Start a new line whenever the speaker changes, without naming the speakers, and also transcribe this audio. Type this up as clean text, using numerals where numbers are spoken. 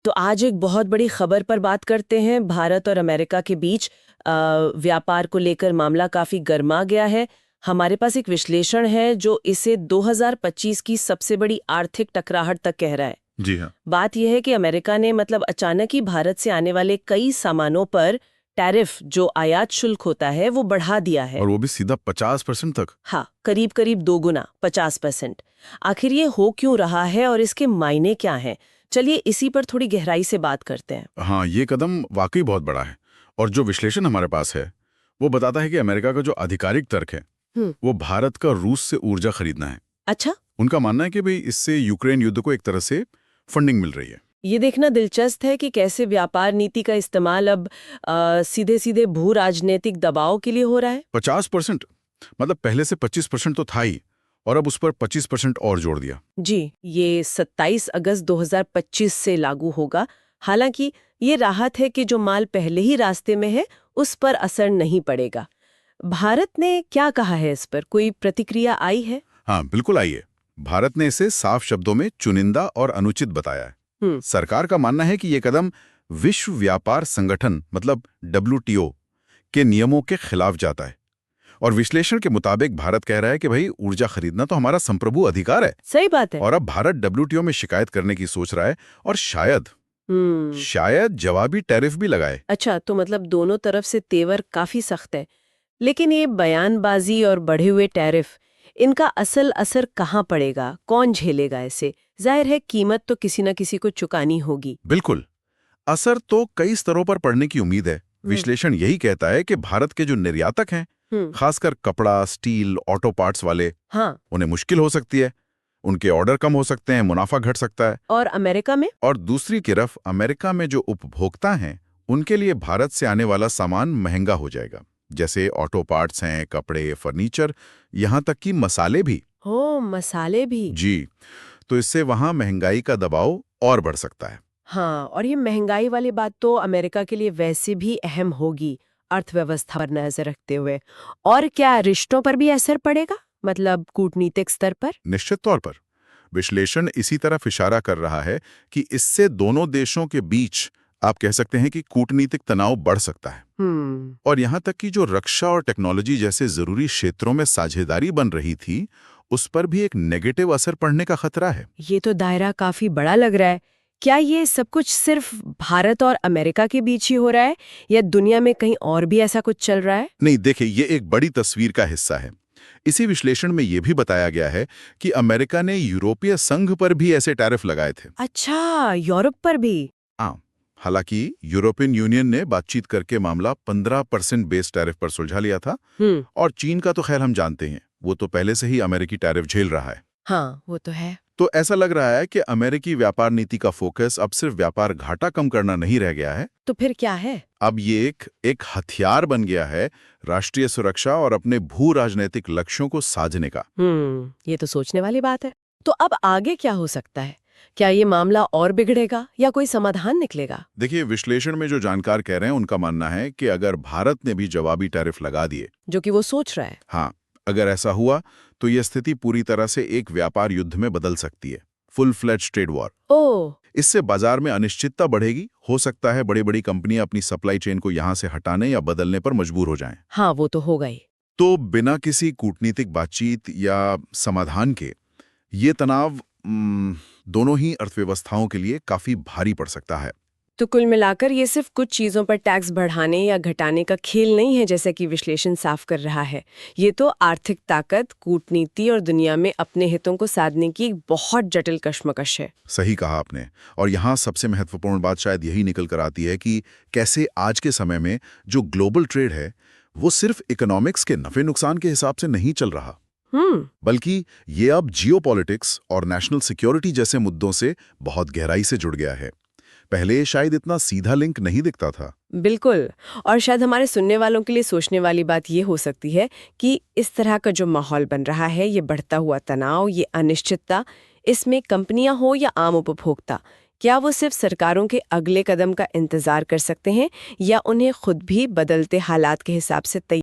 तो आज एक बहुत बड़ी खबर पर बात करते हैं। भारत और अमेरिका के बीच व्यापार को लेकर मामला काफी गर्मा गया है। हमारे पास एक विश्लेषण है जो इसे 2025 की सबसे बड़ी आर्थिक टकराहट तक कह रहा है।
जी हाँ।
बात यह है कि अमेरिका ने अचानक ही भारत से आने वाले कई सामानों पर टैरिफ जो आयात शुल्क होता है वो बढ़ा दिया है।
और वो भी सीधा 50% तक।
हाँ, करीब करीब दोगुना, 50%। आखिर ये हो क्यों रहा है और इसके मायने क्या हैं? चलिए इसी पर थोड़ी गहराई से बात करते हैं।
हाँ, ये कदम वाकई बहुत बड़ा है। और जो विश्लेषण हमारे पास है वो बताता है कि अमेरिका का जो आधिकारिक तर्क है वो भारत का रूस से ऊर्जा खरीदना है।
अच्छा,
उनका मानना है कि भाई इससे यूक्रेन युद्ध को एक तरह से फंडिंग मिल रही है।
ये देखना दिलचस्प है कि कैसे व्यापार नीति का इस्तेमाल अब सीधे सीधे भू राजनीतिक दबाव के लिए हो रहा है।
50%, मतलब पहले से 25% तो था ही, और अब उस पर 25% और जोड़ दिया।
जी, ये 27 अगस्त 2025 से लागू होगा। हालांकि ये राहत है कि जो माल पहले ही रास्ते में है उस पर असर नहीं पड़ेगा। भारत ने क्या कहा है इस पर? कोई प्रतिक्रिया आई है?
हाँ, बिल्कुल आई है। भारत ने इसे साफ शब्दों में चुनिंदा और अनुचित बताया है। सरकार का मानना है कि ये कदम विश्व व्यापार संगठन मतलब WTO के नियमों के खिलाफ जाता है। और विश्लेषण के मुताबिक भारत कह रहा है कि भाई ऊर्जा खरीदना तो हमारा संप्रभु अधिकार है।
सही बात है।
और अब भारत WTO में शिकायत करने की सोच रहा है और शायद जवाबी टैरिफ भी लगाए।
अच्छा, तो दोनों तरफ से तेवर काफी सख्त है। लेकिन ये बयानबाजी और बढ़े हुए टैरिफ, इनका असल असर कहाँ पड़ेगा? कौन झेलेगा इसे? जाहिर है कीमत तो किसी न किसी को चुकानी होगी।
बिल्कुल, असर तो कई स्तरों पर पड़ने की उम्मीद है। विश्लेषण यही कहता है कि भारत के जो निर्यातक हैं, खासकर कपड़ा, स्टील, ऑटो पार्ट्स वाले,
हाँ,
उन्हें मुश्किल हो सकती है। उनके ऑर्डर कम हो सकते हैं, मुनाफा घट सकता है।
और अमेरिका में? और
दूसरी तरफ अमेरिका में जो उपभोक्ता हैं, उनके लिए भारत से आने वाला सामान महंगा हो जाएगा, जैसे ऑटो पार्ट्स हैं, कपड़े, फर्नीचर, यहाँ तक कि मसाले भी।
हो, मसाले भी?
जी, तो इससे वहाँ महंगाई का दबाव और बढ़ सकता है।
हाँ, और ये महंगाई वाली बात तो अमेरिका के लिए वैसे भी अहम होगी, अर्थव्यवस्था पर नजर रखते हुए। और क्या रिश्तों पर भी असर पड़ेगा? कूटनीतिक स्तर पर?
निश्चित तौर पर विश्लेषण इसी तरफ इशारा कर रहा है कि इससे दोनों देशों के बीच आप कह सकते हैं कि कूटनीतिक तनाव बढ़ सकता है। और यहाँ तक कि जो रक्षा और टेक्नोलॉजी जैसे जरूरी क्षेत्रों में साझेदारी बन रही थी, उस पर भी एक नेगेटिव असर पड़ने का खतरा है।
ये तो दायरा काफी बड़ा लग रहा है। क्या ये सब कुछ सिर्फ भारत और अमेरिका के बीच ही हो रहा है या दुनिया में कहीं और भी ऐसा कुछ चल रहा है?
नहीं, देखिए, ये एक बड़ी तस्वीर का हिस्सा है। इसी विश्लेषण में यह भी बताया गया है कि अमेरिका ने यूरोपीय संघ पर भी ऐसे टैरिफ लगाए थे।
अच्छा, यूरोप पर भी?
हाँ, हालांकि यूरोपियन यूनियन ने बातचीत करके मामला 15% बेस टैरिफ पर सुलझा लिया था। और चीन का तो खैर हम जानते हैं, वो तो पहले से ही अमेरिकी टैरिफ झेल रहा है।
हाँ, वो तो है।
तो ऐसा लग रहा है कि अमेरिकी व्यापार नीति का फोकस अब सिर्फ व्यापार घाटा कम करना नहीं रह गया है।
तो फिर क्या है?
अब ये एक हथियार बन गया है राष्ट्रीय सुरक्षा और अपने भू राजनीतिक लक्ष्यों को साधने का।
ये तो सोचने वाली बात है। तो अब आगे क्या हो सकता है? क्या ये मामला और बिगड़ेगा या कोई समाधान निकलेगा?
देखिए, विश्लेषण में जो जानकार कह रहे हैं उनका मानना है कि अगर भारत ने भी जवाबी टैरिफ लगा दिए,
जो कि वो सोच रहा है,
हाँ, अगर ऐसा हुआ तो यह स्थिति पूरी तरह से एक व्यापार युद्ध में बदल सकती है, फुल फ्लेज ट्रेड वॉर।
ओह,
इससे बाजार में अनिश्चितता बढ़ेगी। हो सकता है बड़ी बड़ी कंपनियां अपनी सप्लाई चेन को यहां से हटाने या बदलने पर मजबूर हो जाएं।
हाँ, वो तो होगा ही।
तो बिना किसी कूटनीतिक बातचीत या समाधान के ये तनाव दोनों ही अर्थव्यवस्थाओं के लिए काफी भारी पड़ सकता है।
तो कुल मिलाकर ये सिर्फ कुछ चीजों पर टैक्स बढ़ाने या घटाने का खेल नहीं है, जैसा कि विश्लेषण साफ कर रहा है। ये तो आर्थिक ताकत, कूटनीति और दुनिया में अपने हितों को साधने की एक बहुत जटिल कश्मकश है।
सही कहा आपने। और यहाँ सबसे महत्वपूर्ण बात शायद यही निकल कर आती है कि कैसे आज के समय में जो ग्लोबल ट्रेड है वो सिर्फ इकोनॉमिक्स के नफे नुकसान के हिसाब से नहीं चल रहा, बल्कि ये अब जियोपॉलिटिक्स और नेशनल सिक्योरिटी जैसे मुद्दों से बहुत गहराई से जुड़ गया है। पहले शायद इतना सीधा लिंक नहीं दिखता था।
बिल्कुल। और शायद हमारे सुनने वालों के लिए सोचने वाली बात ये हो सकती है कि इस तरह का जो माहौल बन रहा है, ये बढ़ता हुआ तनाव, ये अनिश्चितता, इसमें कंपनियां हो या आम उपभोक्ता, क्या वो सिर्फ सरकारों के अगले कदम का इंतजार कर सकते हैं या उन्हें खुद भी बदलते हालात के हिसाब से तैयार